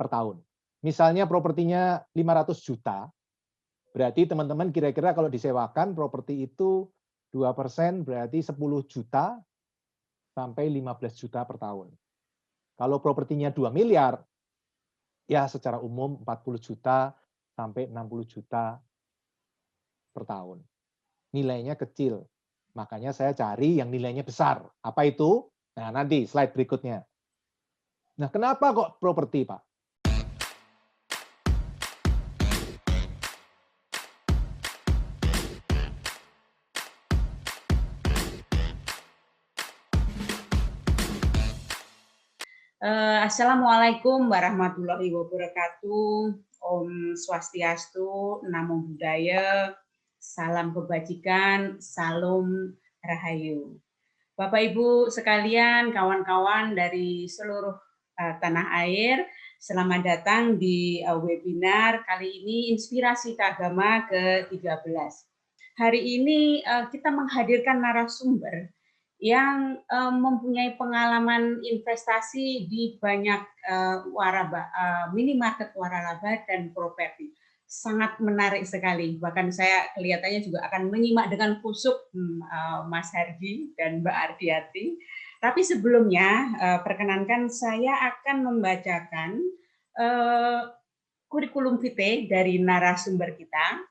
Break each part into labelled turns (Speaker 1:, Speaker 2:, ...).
Speaker 1: per tahun. Misalnya propertinya 500 juta, berarti teman-teman kira-kira kalau disewakan properti itu 2% berarti 10 juta sampai 15 juta per tahun. Kalau propertinya 2 miliar, ya secara umum 40 juta sampai 60 juta per tahun. Nilainya kecil. Makanya saya cari yang nilainya besar. Apa itu? Nah, nanti slide berikutnya. Nah, kenapa kok properti, Pak?
Speaker 2: Assalamualaikum warahmatullahi wabarakatuh. Om Swastiastu, Namo Buddhaya, salam kebajikan, salam rahayu. Bapak Ibu sekalian, kawan-kawan dari seluruh tanah air, selamat datang di webinar kali ini Inspirasi Keagama ke-13. Hari ini kita menghadirkan narasumber yang mempunyai pengalaman investasi di banyak minimarket waralaba dan properti. Sangat menarik sekali. Bahkan saya kelihatannya juga akan menyimak dengan kusuk Mas Hardi dan Mbak Ardiati. Tapi sebelumnya, perkenankan saya akan membacakan kurikulum vitae dari narasumber kita,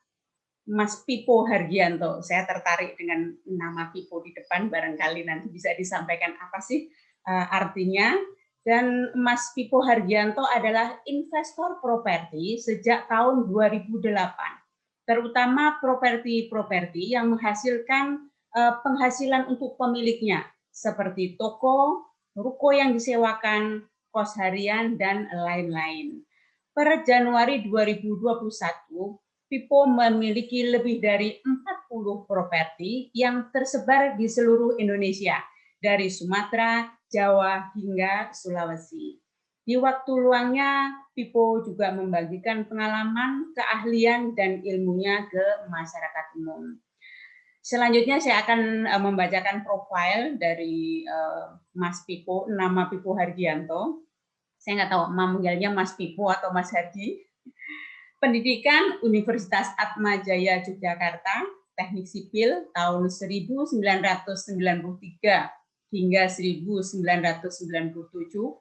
Speaker 2: Mas Pipo Hargianto. Saya tertarik dengan nama Pipo di depan, barangkali nanti bisa disampaikan apa sih artinya. Dan Mas Pipo Hargianto adalah investor properti sejak tahun 2008, terutama properti-properti yang menghasilkan penghasilan untuk pemiliknya, seperti toko, ruko yang disewakan, kos harian, dan lain-lain. Per Januari 2021, Pipo memiliki lebih dari 40 properti yang tersebar di seluruh Indonesia, dari Sumatera, Jawa, hingga Sulawesi. Di waktu luangnya, Pipo juga membagikan pengalaman, keahlian, dan ilmunya ke masyarakat umum. Selanjutnya saya akan membacakan profil dari Mas Pipo, nama Pipo Hargianto. Saya nggak tahu manggilnya Mas Pipo atau Mas Hardi. Pendidikan Universitas Atmajaya Yogyakarta, Teknik Sipil tahun 1993 hingga 1997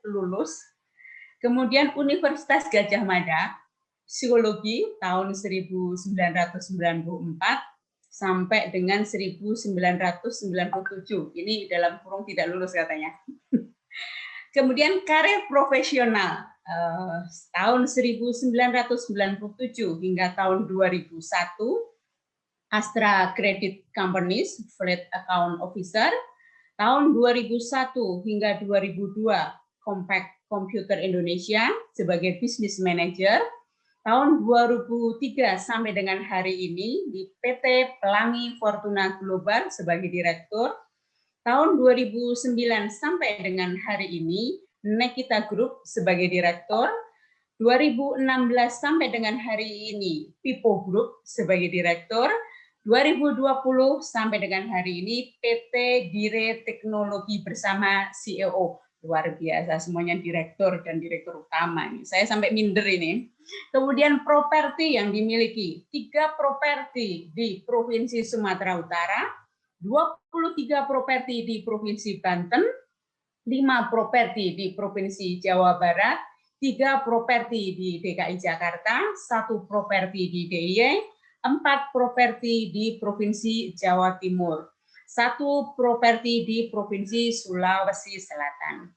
Speaker 2: lulus. Kemudian Universitas Gadjah Mada, Psikologi tahun 1994 sampai dengan 1997. Ini dalam kurung tidak lulus katanya. Kemudian karir profesional tahun 1997 hingga tahun 2001, Astra Credit Companies, Fleet Account Officer, tahun 2001 hingga 2002, Compact Computer Indonesia sebagai Business Manager, tahun 2003 sampai dengan hari ini di PT Pelangi Fortuna Global sebagai Direktur, tahun 2009 sampai dengan hari ini Nekita Group sebagai Direktur, 2016 sampai dengan hari ini Pipo Group sebagai Direktur, 2020 sampai dengan hari ini PT Dire Teknologi bersama CEO. Luar biasa, semuanya direktur dan direktur utama. Saya sampai minder ini. Kemudian properti yang dimiliki, 3 properti di Provinsi Sumatera Utara, 23 properti di Provinsi Banten, 5 properti di Provinsi Jawa Barat, 3 properti di DKI Jakarta, 1 properti di DIY, 4 properti di Provinsi Jawa Timur, 1 properti di Provinsi Sulawesi Selatan.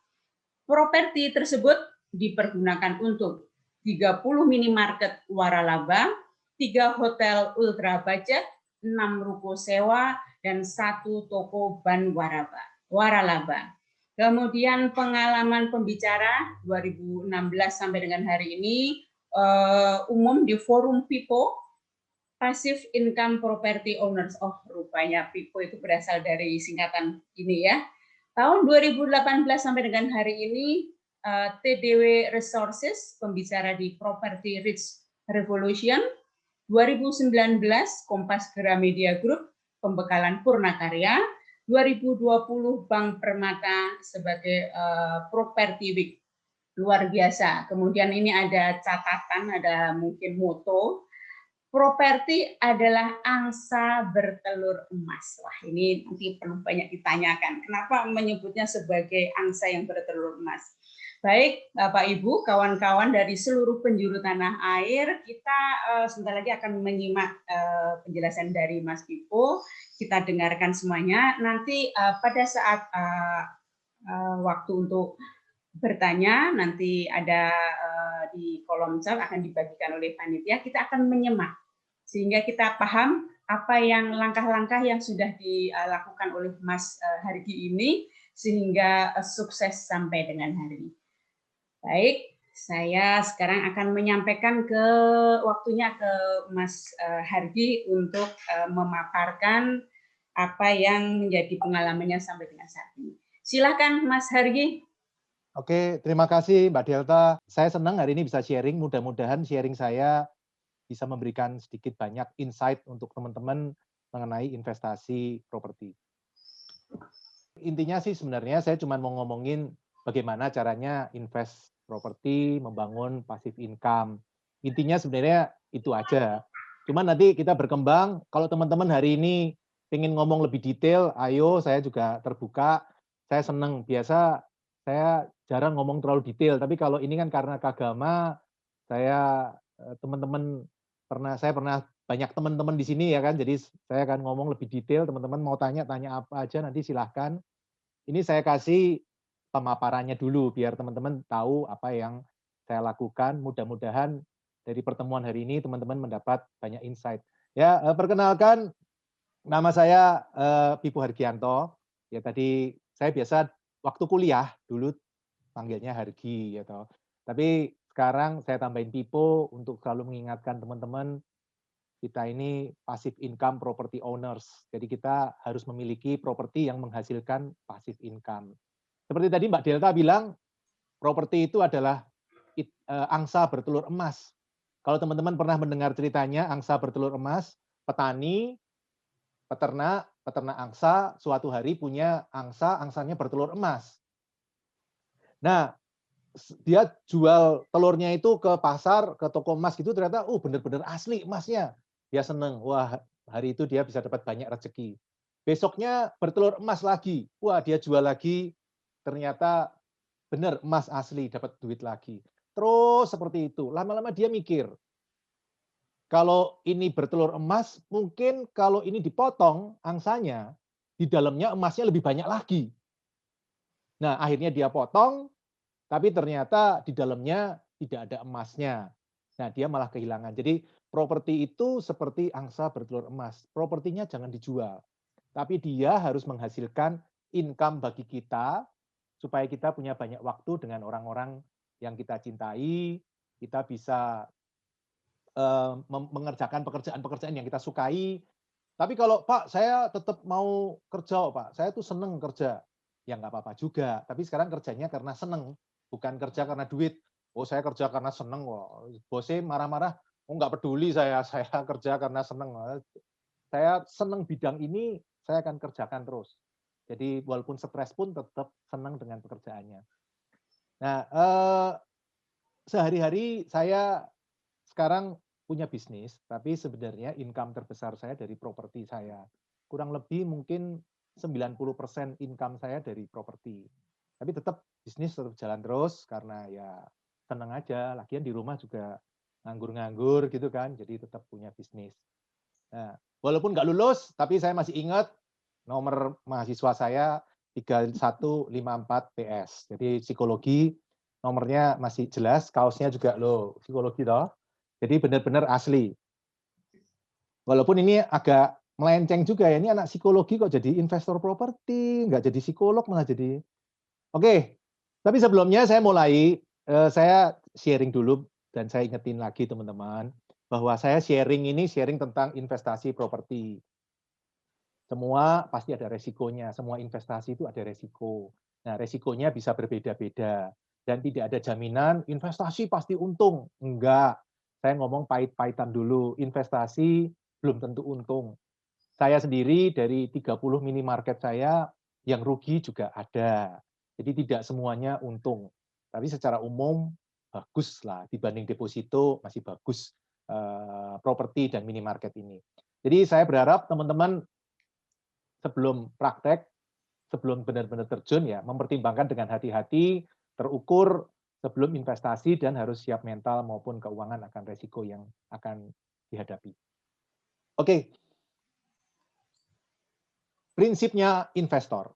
Speaker 2: Properti tersebut dipergunakan untuk 30 minimarket waralaba, 3 hotel ultra budget, 6 ruko sewa, dan 1 toko ban waralaba. Kemudian pengalaman pembicara 2016 sampai dengan hari ini umum di forum Pipo, Passive Income Property Owners. Oh, rupanya Pipo itu berasal dari singkatan ini ya. Tahun 2018 sampai dengan hari ini TDW Resources, pembicara di Property Rich Revolution. 2019 Kompas Gramedia Group, pembekalan Purnakarya. 2020 Bank Permata sebagai Property Week. luar biasa. Kemudian ini ada catatan, ada mungkin moto, properti adalah angsa bertelur emas. Wah, ini nanti perlu banyak ditanyakan. Kenapa menyebutnya sebagai angsa yang bertelur emas? Baik, Bapak Ibu, kawan-kawan dari seluruh penjuru tanah air, kita sebentar lagi akan menyimak penjelasan dari Mas Pipo. Kita dengarkan semuanya. Nanti pada saat waktu untuk bertanya, nanti ada di kolom chat akan dibagikan oleh panitia. Kita akan menyimak sehingga kita paham apa yang langkah-langkah yang sudah dilakukan oleh Mas Hargi ini sehingga sukses sampai dengan hari ini. Baik, saya sekarang akan menyampaikan waktunya ke Mas Hargi untuk memaparkan apa yang menjadi pengalamannya sampai dengan saat ini. Silakan Mas Hargi.
Speaker 1: Oke, terima kasih Mbak Delta. Saya senang hari ini bisa sharing. Mudah-mudahan sharing saya bisa memberikan sedikit banyak insight untuk teman-teman mengenai investasi properti. Intinya sih sebenarnya saya cuma mau ngomongin bagaimana caranya invest properti, membangun passive income. Intinya sebenarnya itu aja. Cuman nanti kita berkembang, kalau teman-teman hari ini ingin ngomong lebih detail, ayo saya juga terbuka. Saya senang, biasa saya jarang ngomong terlalu detail, tapi kalau ini kan karena Kagama, saya teman-teman saya pernah banyak teman-teman di sini ya kan, jadi saya akan ngomong lebih detail, teman-teman mau tanya apa aja nanti silahkan. Ini saya kasih pemaparannya dulu biar teman-teman tahu apa yang saya lakukan. Mudah-mudahan dari pertemuan hari ini teman-teman mendapat banyak insight. Ya, perkenalkan nama saya Pipo Hargianto. Ya tadi saya biasa waktu kuliah dulu panggilnya Hargi gitu. Tapi sekarang saya tambahin Pipo untuk selalu mengingatkan teman-teman kita ini passive income property owners. Jadi kita harus memiliki properti yang menghasilkan passive income. Seperti tadi Mbak Delta bilang, properti itu adalah angsa bertelur emas. Kalau teman-teman pernah mendengar ceritanya angsa bertelur emas, petani, peternak angsa suatu hari punya angsanya bertelur emas. Nah, dia jual telurnya itu ke pasar, ke toko emas gitu, ternyata benar-benar asli emasnya. Dia seneng, wah hari itu dia bisa dapat banyak rezeki. Besoknya bertelur emas lagi, wah dia jual lagi, ternyata benar emas asli, dapat duit lagi. Terus seperti itu, lama-lama dia mikir, kalau ini bertelur emas, mungkin kalau ini dipotong angsanya, di dalamnya emasnya lebih banyak lagi. Nah akhirnya dia potong, tapi ternyata di dalamnya tidak ada emasnya. Nah, dia malah kehilangan. Jadi properti itu seperti angsa bertelur emas. Propertinya jangan dijual. Tapi dia harus menghasilkan income bagi kita supaya kita punya banyak waktu dengan orang-orang yang kita cintai, kita bisa mengerjakan pekerjaan-pekerjaan yang kita sukai. Tapi kalau Pak, saya tetap mau kerja, Pak. Saya tuh seneng kerja. Ya nggak apa-apa juga. Tapi sekarang kerjanya karena seneng, bukan kerja karena duit. Oh saya kerja karena seneng, bosnya marah-marah. Oh nggak peduli saya kerja karena seneng. Saya seneng bidang ini, saya akan kerjakan terus. Jadi walaupun stres pun tetap senang dengan pekerjaannya. Nah, sehari-hari saya sekarang punya bisnis, tapi sebenarnya income terbesar saya dari properti saya. Kurang lebih mungkin 90% income saya dari properti. Tapi tetap bisnis tetap jalan terus karena ya senang aja. Lagian di rumah juga nganggur-nganggur gitu kan, jadi tetap punya bisnis. Nah, walaupun nggak lulus, tapi saya masih ingat nomor mahasiswa saya 3154 PS. Jadi psikologi nomornya masih jelas, kaosnya juga loh psikologi toh. Jadi benar-benar asli. Walaupun ini agak melenceng juga ya, ini anak psikologi kok jadi investor properti, nggak jadi psikolog malah jadi. Oke, tapi sebelumnya saya mulai, saya sharing dulu dan saya ingetin lagi teman-teman bahwa saya sharing tentang investasi properti. Semua pasti ada resikonya, semua investasi itu ada resiko. Nah, resikonya bisa berbeda-beda dan tidak ada jaminan investasi pasti untung. Enggak. Saya ngomong pahit-pahitan dulu, investasi belum tentu untung. Saya sendiri dari 30 minimarket saya yang rugi juga ada. Jadi tidak semuanya untung. Tapi secara umum bagus lah, dibanding deposito masih bagus properti dan minimarket ini. Jadi saya berharap teman-teman sebelum praktek, sebelum benar-benar terjun ya, mempertimbangkan dengan hati-hati, terukur sebelum investasi, dan harus siap mental maupun keuangan akan resiko yang akan dihadapi. Oke, prinsipnya investor.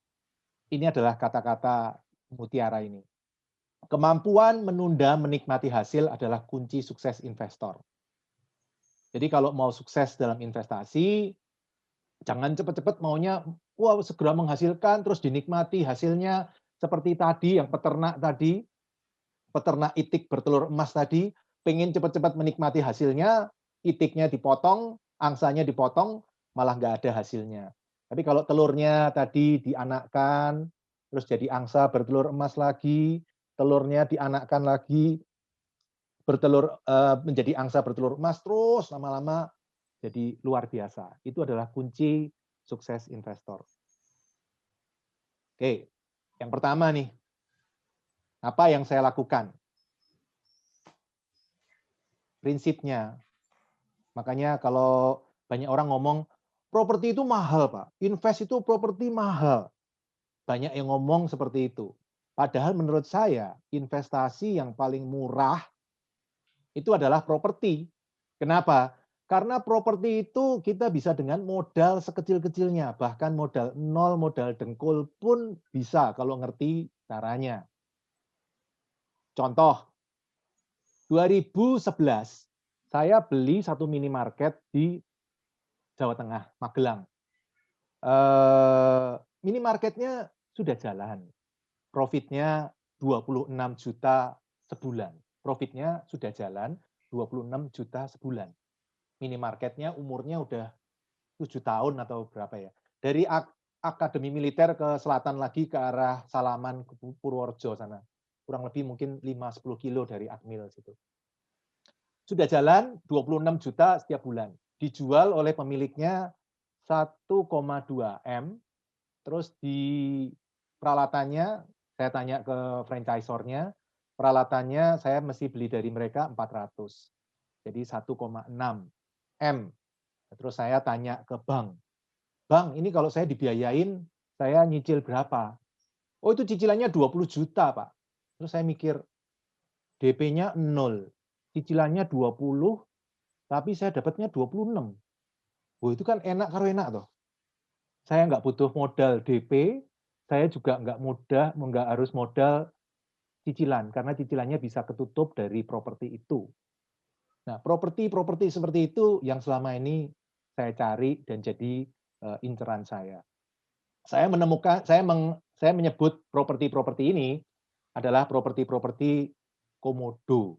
Speaker 1: Ini adalah kata-kata mutiara ini. Kemampuan menunda menikmati hasil adalah kunci sukses investor. Jadi kalau mau sukses dalam investasi, jangan cepat-cepat maunya, wah segera menghasilkan, terus dinikmati hasilnya seperti tadi, yang peternak tadi, peternak itik bertelur emas tadi, pengen cepat-cepat menikmati hasilnya, itiknya dipotong, angsanya dipotong, malah nggak ada hasilnya. Tapi kalau telurnya tadi dianakkan, terus jadi angsa bertelur emas lagi, telurnya dianakkan lagi, bertelur menjadi angsa bertelur emas, terus lama-lama jadi luar biasa. Itu adalah kunci sukses investor. Oke, yang pertama nih, apa yang saya lakukan? Prinsipnya, makanya kalau banyak orang ngomong, properti itu mahal, Pak. Invest itu properti mahal. Banyak yang ngomong seperti itu. Padahal menurut saya, investasi yang paling murah itu adalah properti. Kenapa? Karena properti itu kita bisa dengan modal sekecil-kecilnya, bahkan modal nol, modal dengkul pun bisa kalau ngerti caranya. Contoh, 2011 saya beli satu minimarket di Jawa Tengah, Magelang. Minimarketnya sudah jalan, profitnya 26 juta sebulan. Profitnya sudah jalan 26 juta sebulan. Minimarketnya umurnya udah 7 tahun atau berapa ya. Dari Akademi Militer ke selatan lagi ke arah Salaman ke Purworejo sana. Kurang lebih mungkin 5-10 kilo dari Akmil situ. Sudah jalan 26 juta setiap bulan. Dijual oleh pemiliknya 1,2 M. Terus di peralatannya, saya tanya ke franchisornya, peralatannya saya mesti beli dari mereka 400. Jadi 1,6 M. Terus saya tanya ke bank, Bang, ini kalau saya dibiayain, saya nyicil berapa? Oh, itu cicilannya 20 juta, Pak. Terus saya mikir, DP-nya 0, cicilannya 20, tapi saya dapatnya 26. Oh, itu kan enak karo enak toh. Saya nggak butuh modal DP, saya juga nggak harus modal cicilan, karena cicilannya bisa ketutup dari properti itu. Nah, properti seperti itu yang selama ini saya cari dan jadi inceran saya. Saya menyebut properti-properti ini adalah properti-properti komodo.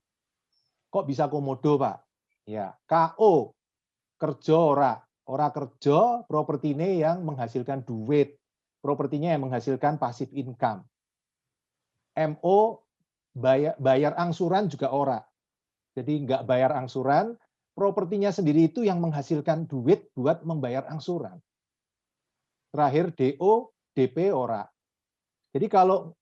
Speaker 1: Kok bisa komodo, Pak? Ya, KO, kerja ora kerja, properti ini yang menghasilkan duit, propertinya yang menghasilkan passive income. MO, bayar angsuran juga ora. Jadi nggak bayar angsuran, propertinya sendiri itu yang menghasilkan duit buat membayar angsuran. Terakhir DO, DP ora. Jadi kalau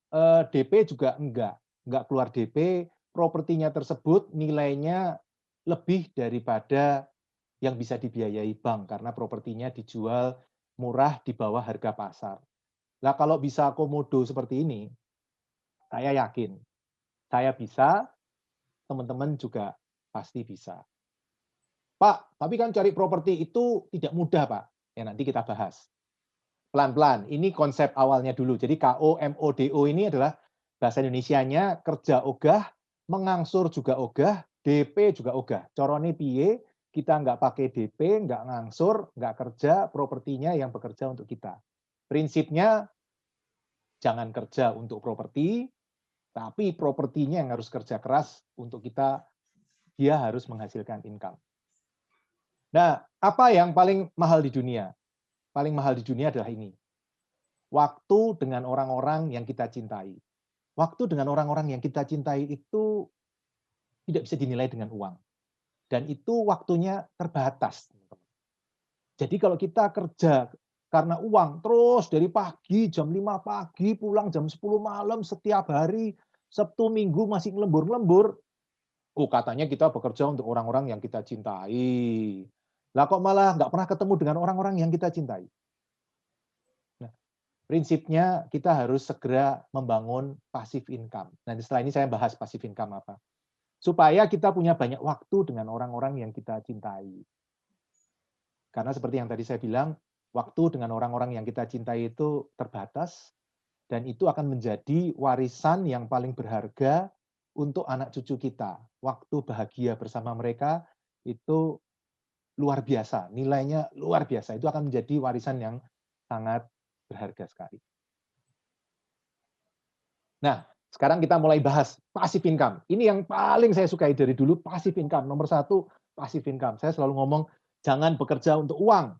Speaker 1: DP juga enggak keluar DP, propertinya tersebut nilainya lebih daripada yang bisa dibiayai bank karena propertinya dijual murah di bawah harga pasar. Nah, kalau bisa komodo seperti ini, saya yakin saya bisa, teman-teman juga pasti bisa. Pak, tapi kan cari properti itu tidak mudah, Pak. Ya nanti kita bahas. Pelan-pelan. Ini konsep awalnya dulu. Jadi KO, MODO ini adalah bahasa Indonesianya kerja ogah, mengangsur juga ogah, DP juga ogah. Corone piye, kita nggak pakai DP, nggak ngangsur, nggak kerja, propertinya yang bekerja untuk kita. Prinsipnya, jangan kerja untuk properti, tapi propertinya yang harus kerja keras untuk kita, dia harus menghasilkan income. Nah, apa yang paling mahal di dunia? Paling mahal di dunia adalah ini. Waktu dengan orang-orang yang kita cintai. Waktu dengan orang-orang yang kita cintai itu tidak bisa dinilai dengan uang. Dan itu waktunya terbatas. Jadi kalau kita kerja karena uang, terus dari pagi, jam 5 pagi, pulang jam 10 malam setiap hari, Sabtu Minggu masih ngelembur-ngelembur. Oh, katanya kita bekerja untuk orang-orang yang kita cintai. Lah kok malah nggak pernah ketemu dengan orang-orang yang kita cintai. Nah, prinsipnya kita harus segera membangun passive income. Nanti setelah ini saya bahas passive income apa. Supaya kita punya banyak waktu dengan orang-orang yang kita cintai. Karena seperti yang tadi saya bilang, waktu dengan orang-orang yang kita cintai itu terbatas, dan itu akan menjadi warisan yang paling berharga untuk anak cucu kita. Waktu bahagia bersama mereka itu luar biasa, nilainya luar biasa. Itu akan menjadi warisan yang sangat berharga sekali. Nah, sekarang kita mulai bahas passive income. Ini yang paling saya sukai dari dulu, passive income. Nomor 1, passive income. Saya selalu ngomong, jangan bekerja untuk uang.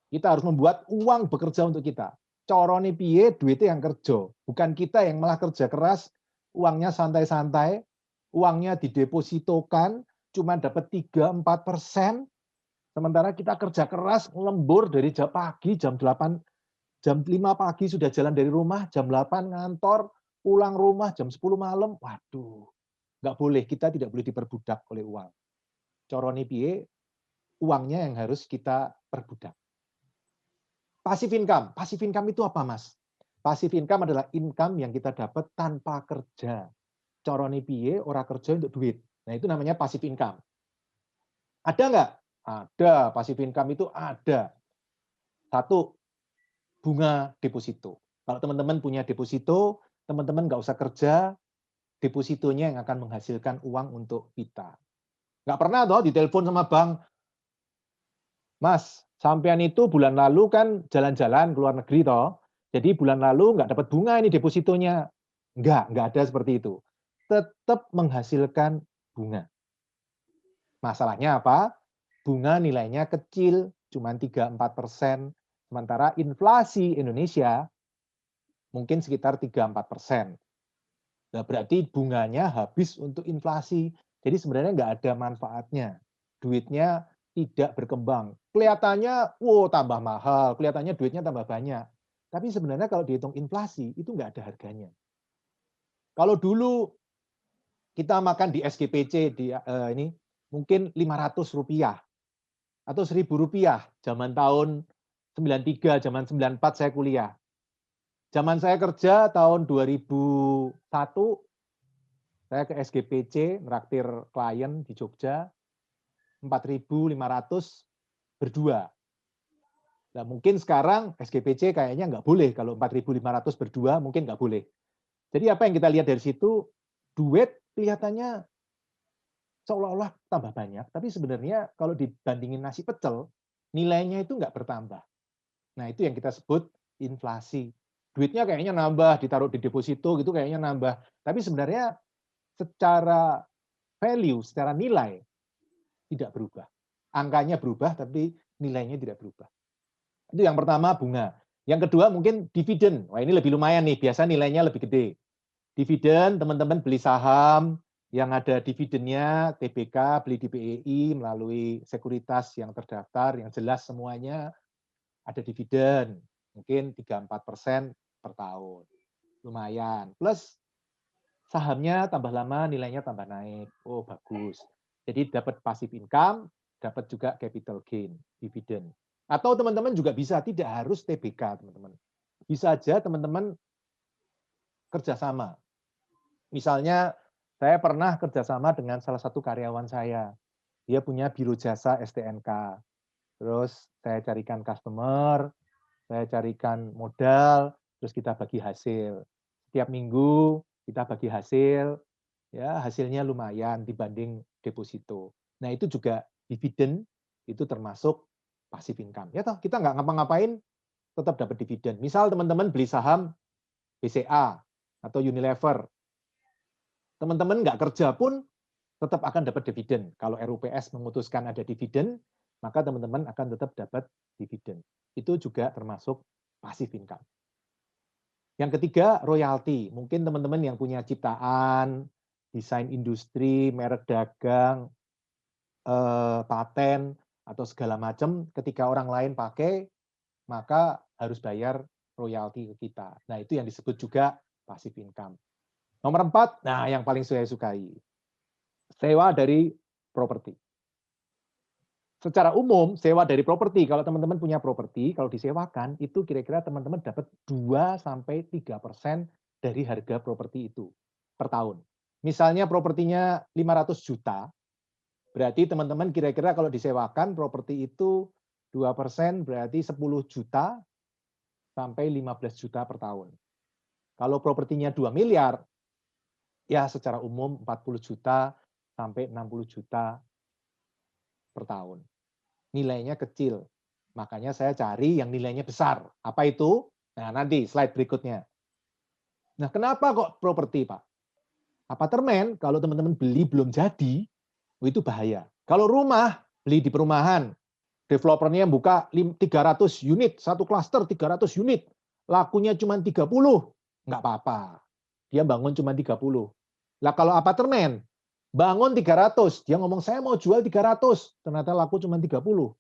Speaker 1: Kita harus membuat uang bekerja untuk kita. Corone piye, duitnya yang kerja. Bukan kita yang malah kerja keras, uangnya santai-santai, uangnya didepositokan, cuma dapat 3-4%, sementara kita kerja keras, lembur dari jam pagi, jam 8, jam 5 pagi sudah jalan dari rumah, jam 8 ngantor, pulang rumah jam 10 malam. Waduh, nggak boleh, kita tidak boleh diperbudak oleh uang. Corone piye, uangnya yang harus kita perbudak. Passive income itu apa, Mas? Passive income adalah income yang kita dapat tanpa kerja. Corone piye, ora kerja untuk duit. Nah, itu namanya passive income. Ada nggak? Ada, passive income itu ada. 1, bunga deposito. Kalau teman-teman punya deposito, teman-teman nggak usah kerja, depositonya yang akan menghasilkan uang untuk kita. Nggak pernah toh ditelepon sama bank, Mas, sampean itu bulan lalu kan jalan-jalan ke luar negeri toh. Jadi bulan lalu nggak dapat bunga ini depositonya. Nggak ada seperti itu. Tetap menghasilkan bunga. Masalahnya apa? Bunga nilainya kecil, cuma 3-4%. Sementara inflasi Indonesia mungkin sekitar 3-4%. Nah, berarti bunganya habis untuk inflasi. Jadi sebenarnya nggak ada manfaatnya. Duitnya tidak berkembang. Kelihatannya, wow, tambah mahal. Kelihatannya duitnya tambah banyak. Tapi sebenarnya kalau dihitung inflasi, itu nggak ada harganya. Kalau dulu kita makan di SGPC, ini mungkin Rp500 atau Rp1.000 zaman tahun 93, zaman 94 saya kuliah. Zaman saya kerja tahun 2001, saya ke SGPC, nraktir klien di Jogja, 4.500 berdua. Nah, mungkin sekarang SGPC kayaknya nggak boleh, kalau 4.500 berdua mungkin nggak boleh. Jadi apa yang kita lihat dari situ, duit kelihatannya seolah-olah tambah banyak, tapi sebenarnya kalau dibandingin nasi pecel, nilainya itu nggak bertambah. Nah, itu yang kita sebut inflasi. Duitnya kayaknya nambah, ditaruh di deposito gitu kayaknya nambah. Tapi sebenarnya secara value, secara nilai, tidak berubah. Angkanya berubah, tapi nilainya tidak berubah. Itu yang pertama, bunga. Yang kedua mungkin dividen. Wah, ini lebih lumayan nih, biasa nilainya lebih gede. Dividen, teman-teman beli saham yang ada dividennya, TBK, beli di BEI melalui sekuritas yang terdaftar, yang jelas semuanya ada dividen. Mungkin 3-4% per tahun. Lumayan. Plus sahamnya tambah lama nilainya tambah naik. Oh, bagus. Jadi dapat passive income, dapat juga capital gain, dividen. Atau teman-teman juga bisa, tidak harus TBK, teman-teman. Bisa aja teman-teman kerjasama. Misalnya, saya pernah kerjasama dengan salah satu karyawan saya. Dia punya biro jasa STNK. Terus saya carikan customer, saya carikan modal, terus kita bagi hasil. Setiap minggu kita bagi hasil, ya hasilnya lumayan dibanding deposito. Nah, itu juga dividen, itu termasuk passive income. Ya toh, kita nggak ngapa-ngapain tetap dapat dividen. Misal teman-teman beli saham BCA atau Unilever, teman-teman nggak kerja pun tetap akan dapat dividen. Kalau RUPS memutuskan ada dividen, maka teman-teman akan tetap dapat dividen. Itu juga termasuk passive income. Yang ketiga, royalti. Mungkin teman-teman yang punya ciptaan, desain industri, merek dagang, paten, atau segala macam, ketika orang lain pakai, maka harus bayar royalti ke kita. Nah, itu yang disebut juga passive income. Nomor 4, nah yang paling saya sukai. Sewa dari properti. Secara umum, sewa dari properti, kalau teman-teman punya properti, kalau disewakan, itu kira-kira teman-teman dapat 2-3% dari harga properti itu per tahun. Misalnya propertinya 500 juta, berarti teman-teman kira-kira kalau disewakan properti itu 2% berarti 10 juta sampai 15 juta per tahun. Kalau propertinya 2 miliar, ya secara umum 40 juta sampai 60 juta per tahun. Nilainya kecil. Makanya saya cari yang nilainya besar. Apa itu? Nah, nanti slide berikutnya. Nah, kenapa kok properti, Pak? Apartemen, kalau teman-teman beli belum jadi, itu bahaya. Kalau rumah, beli di perumahan, developernya buka 300 unit, satu klaster 300 unit, lakunya cuma 30, nggak apa-apa. Dia bangun cuma 30. Lah kalau apartemen, bangun 300, dia ngomong saya mau jual 300, ternyata laku cuma 30.